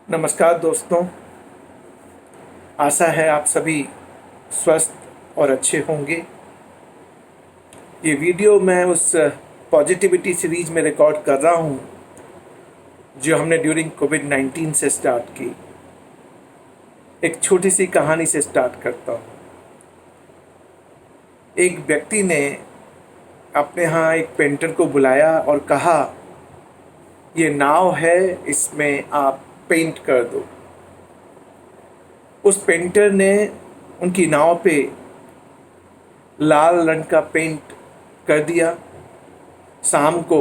नमस्कार दोस्तों। आशा है आप सभी स्वस्थ और अच्छे होंगे। ये वीडियो मैं उस पॉजिटिविटी सीरीज में रिकॉर्ड कर रहा हूँ जो हमने ड्यूरिंग कोविड-19 से स्टार्ट की। एक छोटी सी कहानी से स्टार्ट करता हूँ। एक व्यक्ति ने अपने यहाँ एक पेंटर को बुलाया और कहा, ये नाव है, इसमें आप पेंट कर दो। उस पेंटर ने उनकी नाव पे लाल रंग का पेंट कर दिया। शाम को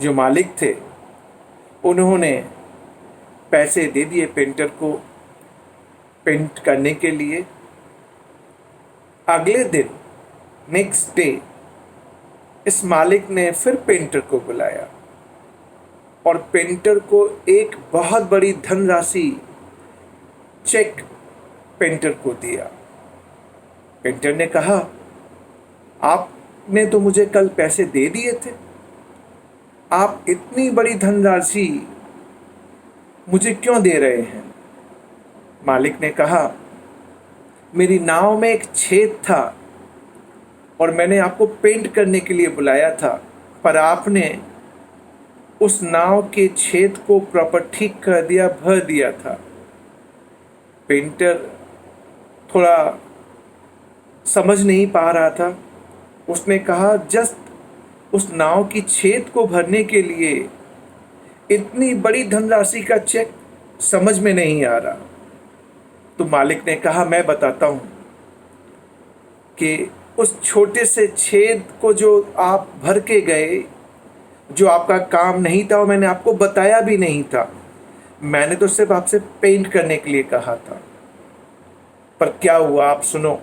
जो मालिक थे उन्होंने पैसे दे दिए पेंटर को पेंट करने के लिए। अगले दिन नेक्स्ट डे इस मालिक ने फिर पेंटर को बुलाया और पेंटर को एक बहुत बड़ी धनराशि चेक पेंटर को दिया। पेंटर ने कहा, आपने तो मुझे कल पैसे दे दिए थे, आप इतनी बड़ी धनराशि मुझे क्यों दे रहे हैं? मालिक ने कहा, मेरी नाव में एक छेद था और मैंने आपको पेंट करने के लिए बुलाया था, पर आपने उस नाव के छेद को प्रॉपर ठीक कर दिया, भर दिया था। पेंटर थोड़ा समझ नहीं पा रहा था। उसने कहा, जस्ट उस नाव की छेद को भरने के लिए इतनी बड़ी धनराशि का चेक समझ में नहीं आ रहा। तो मालिक ने कहा, मैं बताता हूँ कि उस छोटे से छेद को जो आप भर के गए, जो आपका काम नहीं था और मैंने आपको बताया भी नहीं था, मैंने तो सिर्फ आपसे पेंट करने के लिए कहा था। पर क्या हुआ आप सुनो।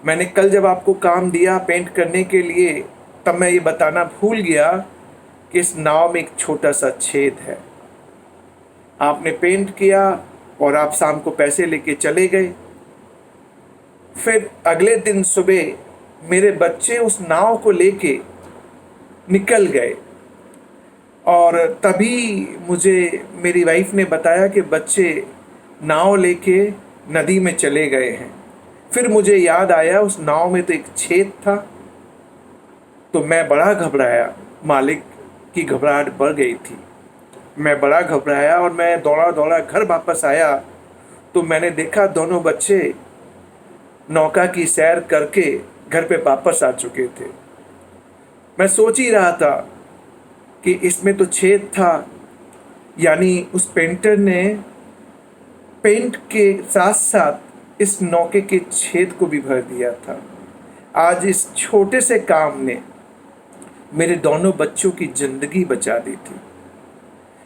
मैंने कल जब आपको काम दिया पेंट करने के लिए, तब मैं ये बताना भूल गया कि इस नाव में एक छोटा सा छेद है। आपने पेंट किया और आप शाम को पैसे लेके चले गए। फिर अगले दिन सुबह मेरे बच्चे उस नाव को लेके निकल गए और तभी मुझे मेरी वाइफ ने बताया कि बच्चे नाव लेके नदी में चले गए हैं। फिर मुझे याद आया उस नाव में तो एक छेद था। तो मैं बड़ा घबराया, मालिक की घबराहट बढ़ गई थी। मैं बड़ा घबराया और मैं दौड़ा दौड़ा घर वापस आया तो मैंने देखा दोनों बच्चे नौका की सैर करके घर पे वापस आ चुके थे। मैं सोच ही रहा था कि इसमें तो छेद था, यानी उस पेंटर ने पेंट के साथ साथ इस नौके के छेद को भी भर दिया था। आज इस छोटे से काम ने मेरे दोनों बच्चों की ज़िंदगी बचा दी थी।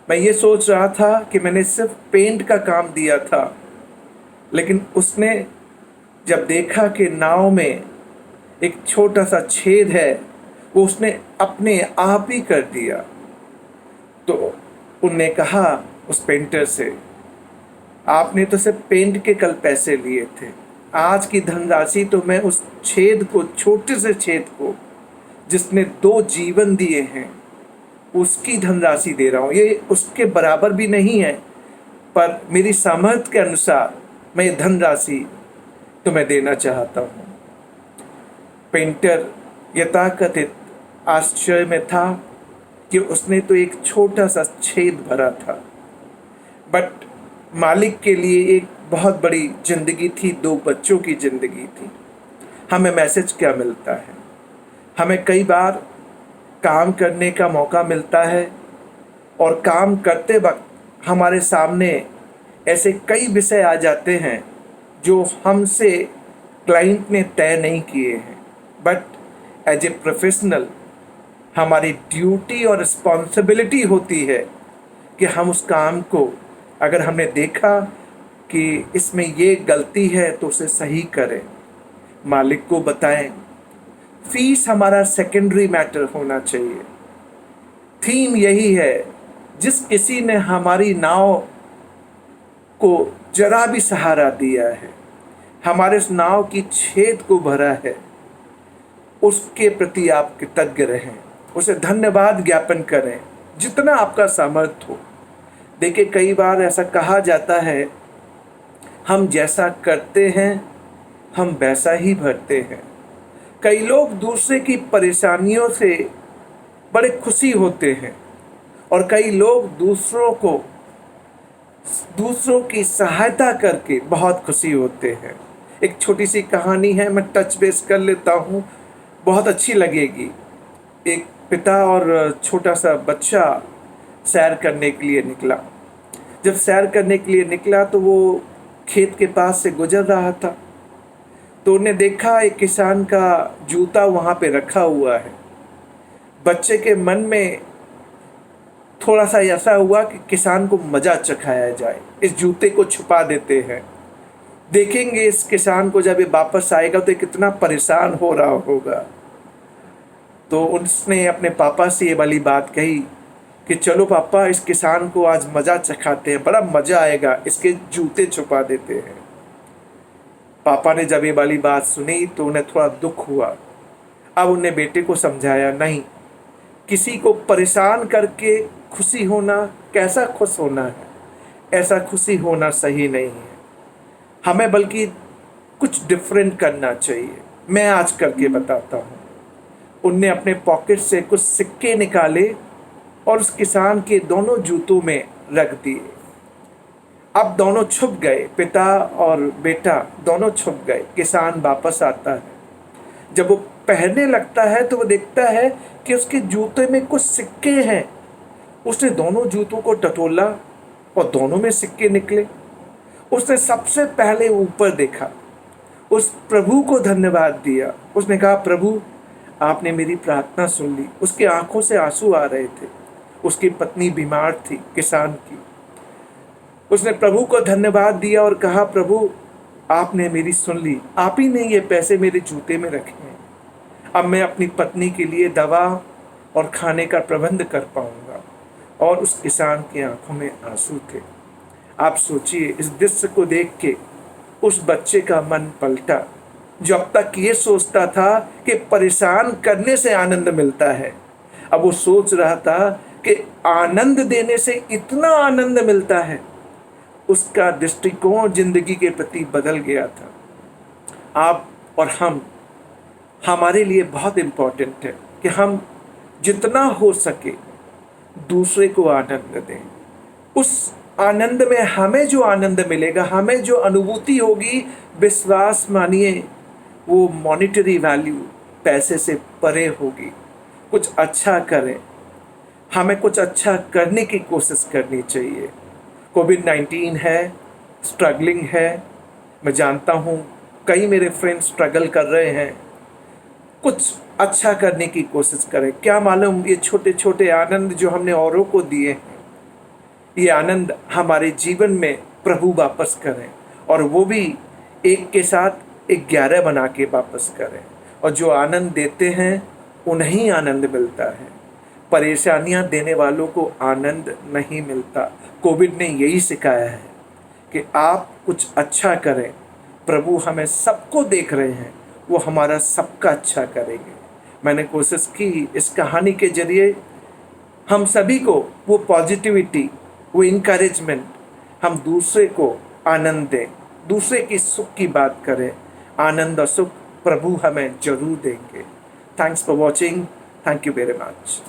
मैं ये सोच रहा था कि मैंने सिर्फ पेंट का काम दिया था, लेकिन उसने जब देखा कि नाव में एक छोटा सा छेद है, वो उसने अपने आप ही कर दिया। तो उनने कहा उस पेंटर से, आपने तो सिर्फ पेंट के कल पैसे लिए थे, आज की धनराशि तो मैं उस छेद को, छोटे से छेद को जिसने 2 जीवन दिए हैं, उसकी धनराशि दे रहा हूँ। ये उसके बराबर भी नहीं है, पर मेरी सामर्थ्य के अनुसार मैं ये धनराशि तुम्हें देना चाहता हूँ। पेंटर यथाकथित आश्चर्य में था कि उसने तो एक छोटा सा छेद भरा था, बट मालिक के लिए एक बहुत बड़ी जिंदगी थी, 2 बच्चों की जिंदगी थी। हमें मैसेज क्या मिलता है? हमें कई बार काम करने का मौका मिलता है और काम करते वक्त हमारे सामने ऐसे कई विषय आ जाते हैं जो हमसे क्लाइंट ने तय नहीं किए हैं, बट एज ए प्रोफेशनल हमारी ड्यूटी और रिस्पॉन्सिबिलिटी होती है कि हम उस काम को, अगर हमने देखा कि इसमें ये गलती है तो उसे सही करें, मालिक को बताएं। फीस हमारा सेकेंडरी मैटर होना चाहिए। थीम यही है, जिस किसी ने हमारी नाव को जरा भी सहारा दिया है, हमारे इस नाव की छेद को भरा है, उसके प्रति आप कृतज्ञ रहें, उसे धन्यवाद ज्ञापन करें जितना आपका सामर्थ्य हो। देखिए, कई बार ऐसा कहा जाता है, हम जैसा करते हैं हम वैसा ही भरते हैं। कई लोग दूसरे की परेशानियों से बड़े खुशी होते हैं और कई लोग दूसरों की सहायता करके बहुत खुशी होते हैं। एक छोटी सी कहानी है, मैं टच बेस कर लेता हूँ, बहुत अच्छी लगेगी। एक पिता और छोटा सा बच्चा सैर करने के लिए निकला। जब सैर करने के लिए निकला तो वो खेत के पास से गुजर रहा था, तो उन्हें देखा एक किसान का जूता वहाँ पे रखा हुआ है। बच्चे के मन में थोड़ा सा ऐसा हुआ कि किसान को मजा चखाया जाए, इस जूते को छुपा देते हैं। देखेंगे इस किसान को जब ये वापस आएगा तो ये कितना परेशान हो रहा होगा। तो उसने अपने पापा से ये वाली बात कही कि चलो पापा, इस किसान को आज मजा चखाते हैं, बड़ा मजा आएगा, इसके जूते छुपा देते हैं। पापा ने जब ये वाली बात सुनी तो उन्हें थोड़ा दुख हुआ। अब उन्हें बेटे को समझाया, नहीं, किसी को परेशान करके खुशी होना, कैसा खुश होना है, ऐसा खुशी होना सही नहीं है। हमें बल्कि कुछ डिफरेंट करना चाहिए। मैं आज करके बताता हूँ। उनने अपने पॉकेट से कुछ सिक्के निकाले और उस किसान के दोनों जूतों में रख दिए। अब दोनों छुप गए, पिता और बेटा दोनों छुप गए। किसान वापस आता है, जब वो पहनने लगता है तो वो देखता है कि उसके जूते में कुछ सिक्के हैं। उसने दोनों जूतों को टटोला और दोनों में सिक्के निकले। उसने सबसे पहले ऊपर देखा, उस प्रभु को धन्यवाद दिया। उसने कहा, प्रभु आपने मेरी प्रार्थना सुन ली। उसकी आंखों से आंसू आ रहे थे। उसकी पत्नी बीमार थी, किसान की। उसने प्रभु को धन्यवाद दिया और कहा, प्रभु आपने मेरी सुन ली, आप ही ने ये पैसे मेरे जूते में रखे हैं। अब मैं अपनी पत्नी के लिए दवा और खाने का प्रबंध कर पाऊंगा। और उस किसान की आंखों में आंसू थे। आप सोचिए, इस दृश्य को देख के उस बच्चे का मन पलटा, जो अब तक ये सोचता था कि परेशान करने से आनंद मिलता है। अब वो सोच रहा था कि आनंद देने से इतना आनंद मिलता है। उसका दृष्टिकोण जिंदगी के प्रति बदल गया था। आप और हमारे लिए बहुत इम्पोर्टेंट है कि हम जितना हो सके दूसरे को आनंद दें। उस आनंद में हमें जो आनंद मिलेगा, हमें जो अनुभूति होगी, विश्वास मानिए वो मॉनिटरी वैल्यू, पैसे से परे होगी। कुछ अच्छा करें, हमें कुछ अच्छा करने की कोशिश करनी चाहिए। कोविड-19 है, स्ट्रगलिंग है, मैं जानता हूँ कई मेरे फ्रेंड्स स्ट्रगल कर रहे हैं। कुछ अच्छा करने की कोशिश करें। क्या मालूम ये छोटे छोटे आनंद जो हमने औरों को दिए हैं, ये आनंद हमारे जीवन में प्रभु वापस करें, और वो भी एक के साथ 11 बना के वापस करें। और जो आनंद देते हैं उन्हें आनंद मिलता है। परेशानियां देने वालों को आनंद नहीं मिलता। कोविड ने यही सिखाया है कि आप कुछ अच्छा करें। प्रभु हमें सबको देख रहे हैं, वो हमारा सबका अच्छा करेंगे। मैंने कोशिश की इस कहानी के जरिए हम सभी को वो पॉजिटिविटी, वो इनकरेजमेंट, हम दूसरे को आनंद दें, दूसरे की सुख की बात करें। आनंद और सुख प्रभु हमें जरूर देंगे। Thanks for watching. Thank you very much.